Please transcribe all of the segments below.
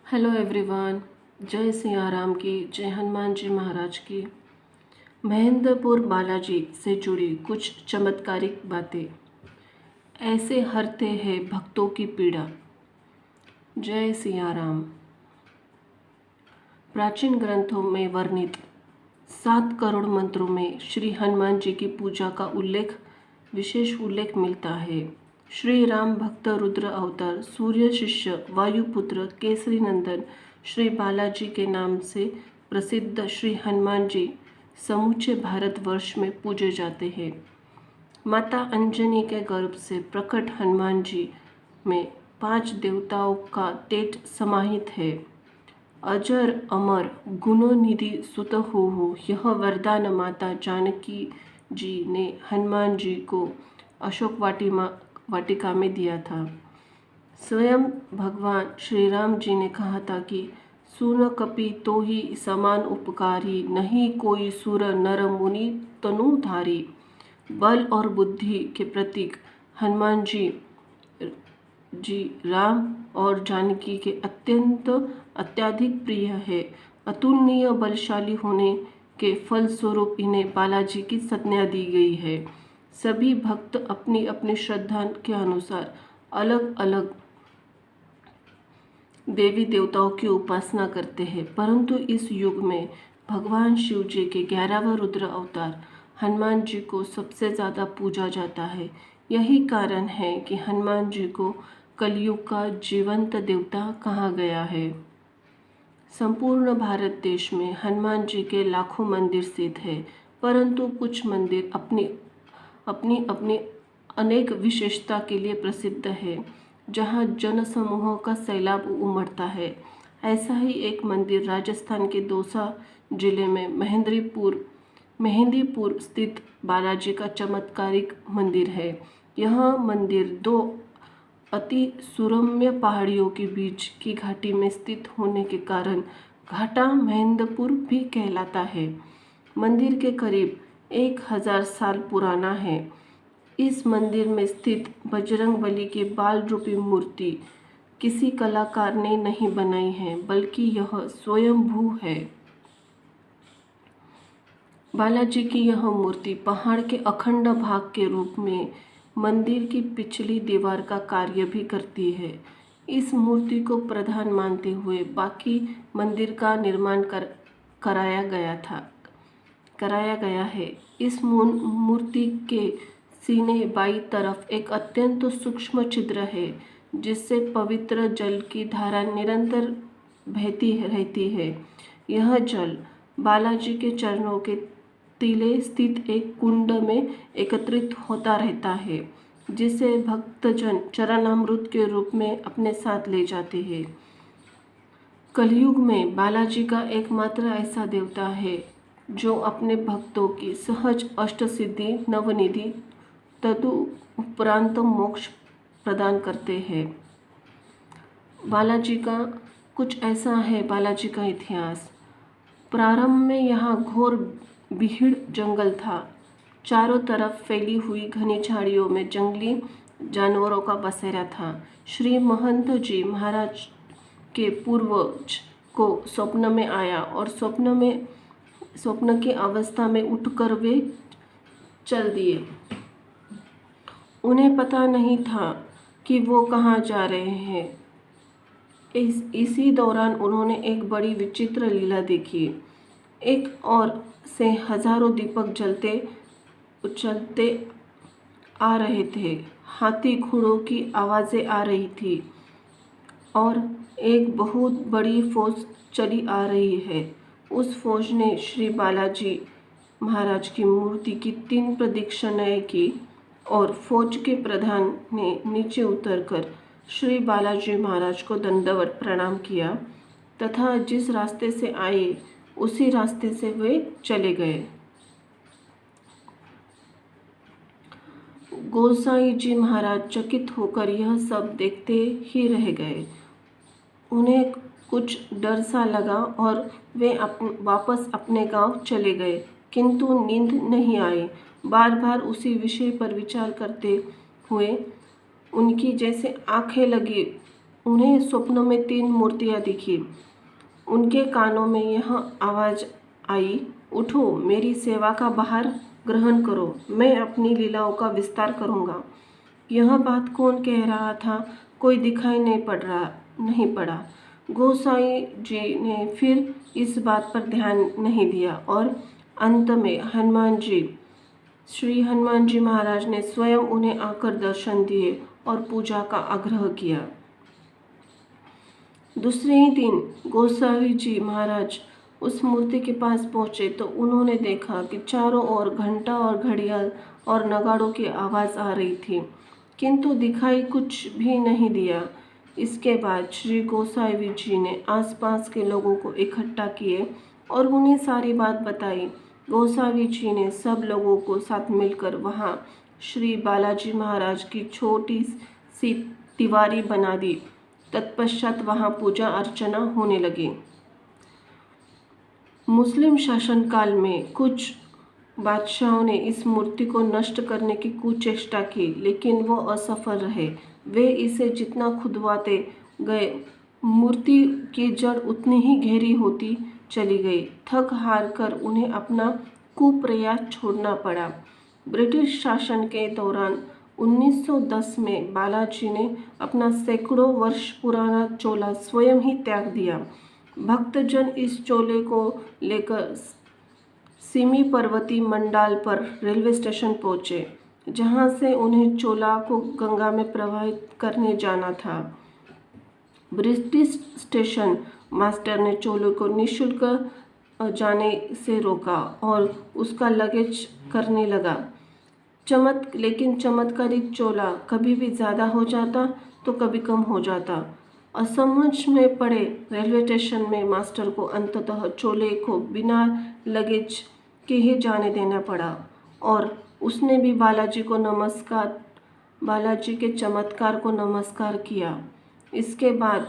Hello everyone. जय सिया राम की, जय हनुमान जी महाराज की। महेंद्रपुर बालाजी से जुड़ी कुछ चमत्कारिक बातें। ऐसे हरते हैं भक्तों की पीड़ा। जय सिया राम। प्राचीन ग्रंथों में वर्णित 7 करोड़ मंत्रों में श्री हनुमान जी की पूजा का विशेष उल्लेख मिलता है। श्री राम भक्त रुद्र अवतार, सूर्य शिष्य, वायुपुत्र, केसरी नंदन, श्री बालाजी के नाम से प्रसिद्ध श्री हनुमान जी समूचे भारतवर्ष में पूजे जाते हैं। माता अंजनी के गर्भ से प्रकट हनुमान जी में 5 देवताओं का तेज समाहित है। अजर अमर गुणनिधि सुत हो, यह वरदान माता जानकी जी ने हनुमान जी को अशोक वाटिका में दिया था। स्वयं भगवान श्री राम जी ने कहा था कि सुन कपि तो ही समान उपकारी, नहीं कोई सुर नर मुनि तनुधारी। बल और बुद्धि के प्रतीक हनुमान जी राम और जानकी के अत्यधिक प्रिय है। अतुलनीय बलशाली होने के फलस्वरूप इन्हें बालाजी की संज्ञा दी गई है। सभी भक्त अपनी अपनी श्रद्धा के अनुसार अलग अलग देवी देवताओं की उपासना करते हैं, परंतु इस युग में भगवान शिव जी के 11वां रुद्र अवतार हनुमान जी को सबसे ज़्यादा पूजा जाता है। यही कारण है कि हनुमान जी को कलयुग का जीवंत देवता कहा गया है। संपूर्ण भारत देश में हनुमान जी के लाखों मंदिर स्थित हैं, परंतु कुछ मंदिर अपनी अपनी अनेक विशेषता के लिए प्रसिद्ध है, जहां जनसमूहों का सैलाब उमड़ता है। ऐसा ही एक मंदिर राजस्थान के दौसा जिले में मेहंदीपुर स्थित बालाजी का चमत्कारिक मंदिर है। यह मंदिर 2 अति सुरम्य पहाड़ियों के बीच की घाटी में स्थित होने के कारण घाटा महेंद्रपुर भी कहलाता है। मंदिर के करीब 1000 साल पुराना है। इस मंदिर में स्थित बजरंगबली की बाल रूपी मूर्ति किसी कलाकार ने नहीं बनाई है, बल्कि यह स्वयंभू है। बालाजी की यह मूर्ति पहाड़ के अखंड भाग के रूप में मंदिर की पिछली दीवार का कार्य भी करती है। इस मूर्ति को प्रधान मानते हुए बाकी मंदिर का निर्माण कराया गया है। इस मूर्ति के सीने बाईं तरफ एक अत्यंत सूक्ष्म छिद्र है, जिससे पवित्र जल की धारा निरंतर बहती रहती है। यह जल बालाजी के चरणों के टीले स्थित एक कुंड में एकत्रित होता रहता है, जिसे भक्तजन चरणामृत के रूप में अपने साथ ले जाते हैं। कलयुग में बालाजी का एकमात्र ऐसा देवता है जो अपने भक्तों की सहज अष्टसिद्धि, नवनिधि, तदुपरांत मोक्ष प्रदान करते हैं। बालाजी का कुछ ऐसा है बालाजी का इतिहास। प्रारंभ में यहाँ घोर भीड़ जंगल था। चारों तरफ फैली हुई घनी झाड़ियों में जंगली जानवरों का बसेरा था। श्री महंत जी महाराज के पूर्वज को स्वप्न में आया और स्वप्न की अवस्था में उठकर वे चल दिए। उन्हें पता नहीं था कि वो कहाँ जा रहे हैं। इसी दौरान उन्होंने एक बड़ी विचित्र लीला देखी। एक ओर से हजारों दीपक चलते आ रहे थे। हाथी घोड़ों की आवाज़ें आ रही थी और एक बहुत बड़ी फौज चली आ रही है। उस फौज ने श्री बालाजी महाराज की मूर्ति की 3 प्रदक्षिणाएं की और फौज के प्रधान ने नीचे उतरकर श्री बालाजी महाराज को दंडवत प्रणाम किया तथा जिस रास्ते से आए उसी रास्ते से वे चले गए। गोसाई जी महाराज चकित होकर यह सब देखते ही रह गए। उन्हें कुछ डर सा लगा और वे वापस अपने गांव चले गए, किंतु नींद नहीं आई। बार बार उसी विषय पर विचार करते हुए उनकी जैसे आंखें लगी उन्हें स्वप्न में 3 मूर्तियां दिखी। उनके कानों में यह आवाज़ आई, उठो, मेरी सेवा का भार ग्रहण करो, मैं अपनी लीलाओं का विस्तार करूँगा। यह बात कौन कह रहा था? कोई दिखाई नहीं पड़ा। गोसाई जी ने फिर इस बात पर ध्यान नहीं दिया और अंत में श्री हनुमान जी महाराज ने स्वयं उन्हें आकर दर्शन दिए और पूजा का आग्रह किया। दूसरे ही दिन गोसाई जी महाराज उस मूर्ति के पास पहुंचे तो उन्होंने देखा कि चारों ओर घंटा और घड़ियाल और नगाड़ों की आवाज़ आ रही थी, किंतु दिखाई कुछ भी नहीं दिया। इसके बाद श्री गोसाई जी ने आसपास के लोगों को इकट्ठा किए और उन्हें सारी बात बताई। गोसाई जी ने सब लोगों को साथ मिलकर वहाँ श्री बालाजी महाराज की छोटी सी तिवारी बना दी। तत्पश्चात वहाँ पूजा अर्चना होने लगी। मुस्लिम शासनकाल में कुछ बादशाहों ने इस मूर्ति को नष्ट करने की कुचेष्टा की, लेकिन वो असफल रहे। वे इसे जितना खुदवाते गए, मूर्ति की जड़ उतनी ही गहरी होती चली गई। थक हार कर उन्हें अपना कुप्रयास छोड़ना पड़ा। ब्रिटिश शासन के दौरान 1910 में बालाजी ने अपना सैकड़ों वर्ष पुराना चोला स्वयं ही त्याग दिया। भक्तजन इस चोले को लेकर सिमी पर्वती मंडाल पर रेलवे स्टेशन पहुंचे, जहां से उन्हें चोला को गंगा में प्रवाहित करने जाना था। ब्रिटिश स्टेशन मास्टर ने चोले को निःशुल्क जाने से रोका और उसका लगेज करने लगा। लेकिन चमत्कारिक चोला कभी भी ज़्यादा हो जाता तो कभी कम हो जाता। असमझ में पड़े रेलवे स्टेशन में मास्टर को अंततः चोले को बिना लगेज के ही जाने देना पड़ा और उसने भी बालाजी के चमत्कार को नमस्कार किया। इसके बाद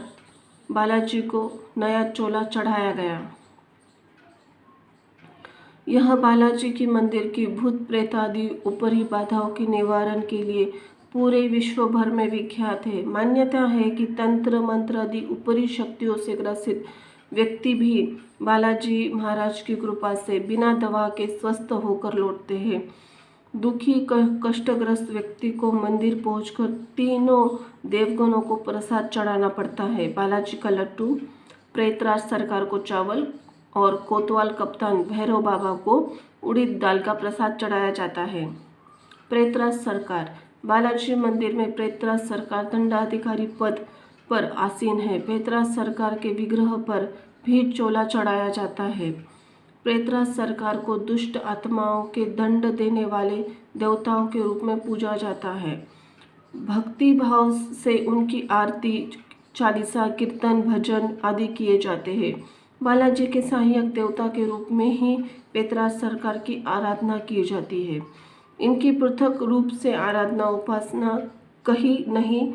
बालाजी को नया चोला चढ़ाया गया। यह बालाजी की मंदिर की भूत प्रेत आदि ऊपरी बाधाओं के निवारण के लिए पूरे विश्व भर में विख्यात है। मान्यता है कि तंत्र मंत्र आदि ऊपरी शक्तियों से ग्रसित व्यक्ति भी बालाजी महाराज की कृपा से बिना दवा के स्वस्थ होकर लौटते हैं। दुखी कष्टग्रस्त व्यक्ति को मंदिर पहुंचकर तीनों देवगणों को प्रसाद चढ़ाना पड़ता है। बालाजी का लड्डू, प्रेतराज सरकार को चावल और कोतवाल कप्तान भैरव बाबा को उड़द दाल का प्रसाद चढ़ाया जाता है। प्रेतराज सरकार, बालाजी मंदिर में प्रेतराज सरकार दंडाधिकारी पद पर आसीन है। प्रेतराज सरकार के विग्रह पर भी चोला चढ़ाया जाता है। प्रेतराज सरकार को दुष्ट आत्माओं के दंड देने वाले देवताओं के रूप में पूजा जाता है। भक्ति भाव से उनकी आरती, चालीसा, कीर्तन, भजन आदि किए जाते हैं। बालाजी के सहायक देवता के रूप में ही प्रेतराज सरकार की आराधना की जाती है। इनकी पृथक रूप से आराधना उपासना कहीं नहीं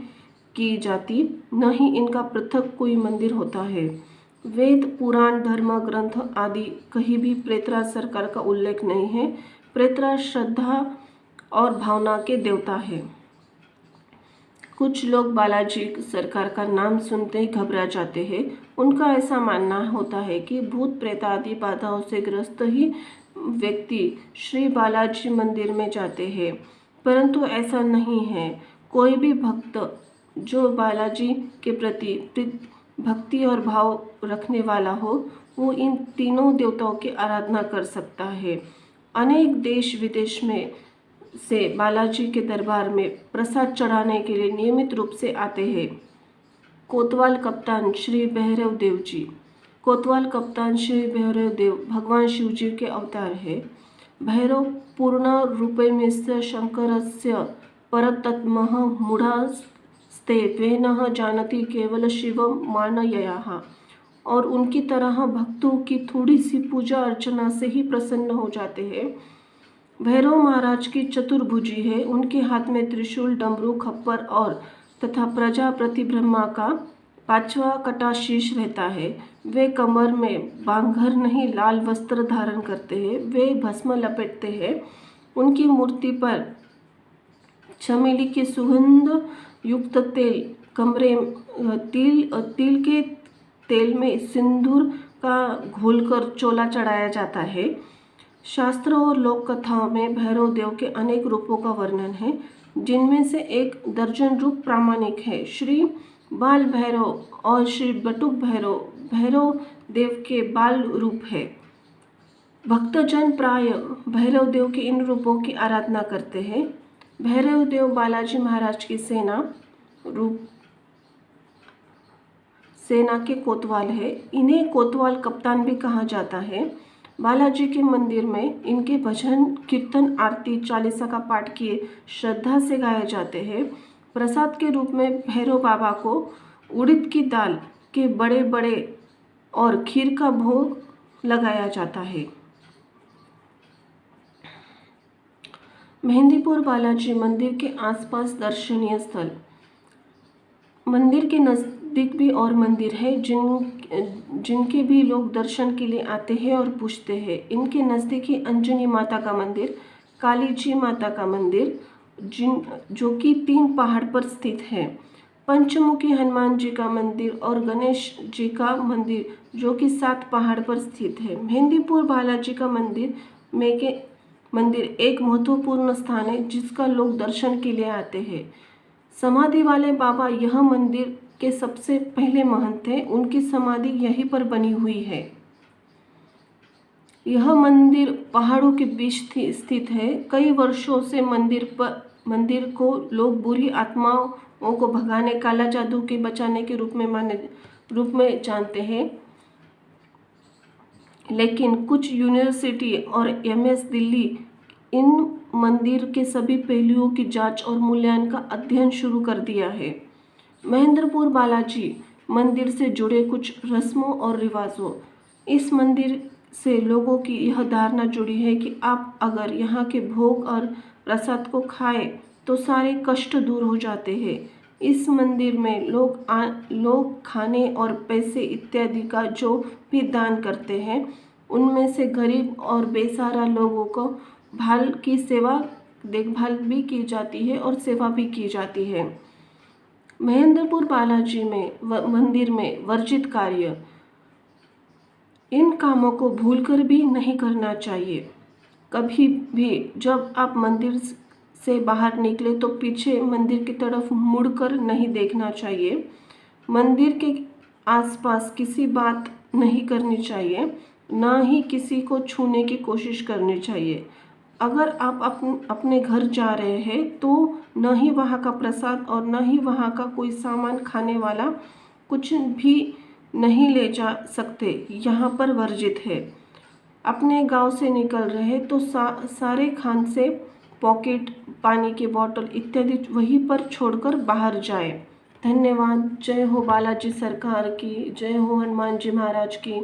की जाती, न ही इनका पृथक कोई मंदिर होता है। वेद, पुराण, धर्म ग्रंथ आदि कहीं भी प्रेतराज सरकार का उल्लेख नहीं है। प्रेतराज श्रद्धा और भावना के देवता है। कुछ लोग बालाजी सरकार का नाम सुनते ही घबरा जाते हैं। उनका ऐसा मानना होता है कि भूत प्रेत आदि बाधाओं से ग्रस्त ही व्यक्ति श्री बालाजी मंदिर में जाते हैं, परंतु ऐसा नहीं है। कोई भी भक्त जो बालाजी के प्रति भक्ति और भाव रखने वाला हो, वो इन तीनों देवताओं की आराधना कर सकता है। अनेक देश विदेश में से बालाजी के दरबार में प्रसाद चढ़ाने के लिए नियमित रूप से आते हैं। कोतवाल कप्तान श्री भैरव देव जी। कोतवाल कप्तान श्री भैरव देव भगवान शिव जी के अवतार है। भैरव पूर्ण रूपेण शंकरस्य परतत्मः मूढ़स्ते वे न जानति केवल शिवम मानयः। और उनकी तरह भक्तों की थोड़ी सी पूजा अर्चना से ही प्रसन्न हो जाते हैं। भैरव महाराज की चतुर्भुजी है। उनके हाथ में त्रिशूल, डमरू, खप्पर और तथा प्रजापति ब्रह्मा का 5वां कटा शीश रहता है। वे कमर में बांगर नहीं लाल वस्त्र धारण करते हैं। वे भस्म लपेटते हैं। उनकी मूर्ति पर चमेली के सुगंध युक्त तेल कमरे तिल के तेल में सिंदूर का घोलकर चोला चढ़ाया जाता है। शास्त्रों और लोक कथाओं में भैरव देव के अनेक रूपों का वर्णन है, जिनमें से एक दर्जन रूप प्रामाणिक है। श्री बाल भैरव और श्री बटुक भैरव भैरव देव के बाल रूप है। भक्तजन प्राय भैरव देव के इन रूपों की आराधना करते हैं। भैरव देव बालाजी महाराज की सेना के कोतवाल है। इन्हें कोतवाल कप्तान भी कहा जाता है। बालाजी के मंदिर में इनके भजन कीर्तन आरती चालीसा का पाठ किए श्रद्धा से गाए जाते हैं। प्रसाद के रूप में भैरव बाबा को उड़द की दाल के बड़े बड़े और खीर का भोग लगाया जाता है। मेहंदीपुर बालाजी मंदिर के आसपास दर्शनीय स्थल। मंदिर के नज़दीक भी और मंदिर है जिनके भी लोग दर्शन के लिए आते हैं और पूछते हैं। इनके नज़दीक ही अंजनी माता का मंदिर, काली जी माता का मंदिर जो कि 3 पहाड़ पर स्थित है, पंचमुखी हनुमान जी का मंदिर और गणेश जी का मंदिर जो कि 7 पहाड़ पर स्थित है। मेहंदीपुर बालाजी का मंदिर एक महत्वपूर्ण स्थान है जिसका लोग दर्शन के लिए आते हैं। समाधि वाले बाबा यह मंदिर के सबसे पहले महंत थे। उनकी समाधि यहीं पर बनी हुई है। यह मंदिर पहाड़ों के बीच स्थित है। कई वर्षों से मंदिर को लोग बुरी आत्माओं को भगाने, काला जादू के बचाने के रूप में जानते हैं, लेकिन कुछ यूनिवर्सिटी और MS दिल्ली इन मंदिर के सभी पहलुओं की जांच और मूल्यांकन का अध्ययन शुरू कर दिया है। महेंद्रपुर बालाजी मंदिर से जुड़े कुछ रस्मों और रिवाजों। इस मंदिर से लोगों की यह धारणा जुड़ी है कि आप अगर यहाँ के भोग और प्रसाद को खाएं तो सारे कष्ट दूर हो जाते हैं। इस मंदिर में लोग खाने और पैसे इत्यादि का जो भी दान करते हैं, उनमें से गरीब और बेसहारा लोगों को देखभाल भी की जाती है और सेवा भी की जाती है। महेंद्रपुर बालाजी मंदिर में वर्जित कार्य। इन कामों को भूलकर भी नहीं करना चाहिए। कभी भी जब आप मंदिर से बाहर निकले तो पीछे मंदिर की तरफ मुड़कर नहीं देखना चाहिए। मंदिर के आसपास किसी बात नहीं करनी चाहिए, ना ही किसी को छूने की कोशिश करनी चाहिए। अगर आप अपने घर जा रहे हैं तो न ही वहाँ का प्रसाद और न ही वहाँ का कोई सामान खाने वाला कुछ भी नहीं ले जा सकते, यहाँ पर वर्जित है। अपने गांव से निकल रहे तो सारे खांसे, पॉकेट, पानी की बोतल इत्यादि वहीं पर छोड़कर बाहर जाए। धन्यवाद। जय हो बालाजी सरकार की, जय हो हनुमान जी महाराज की।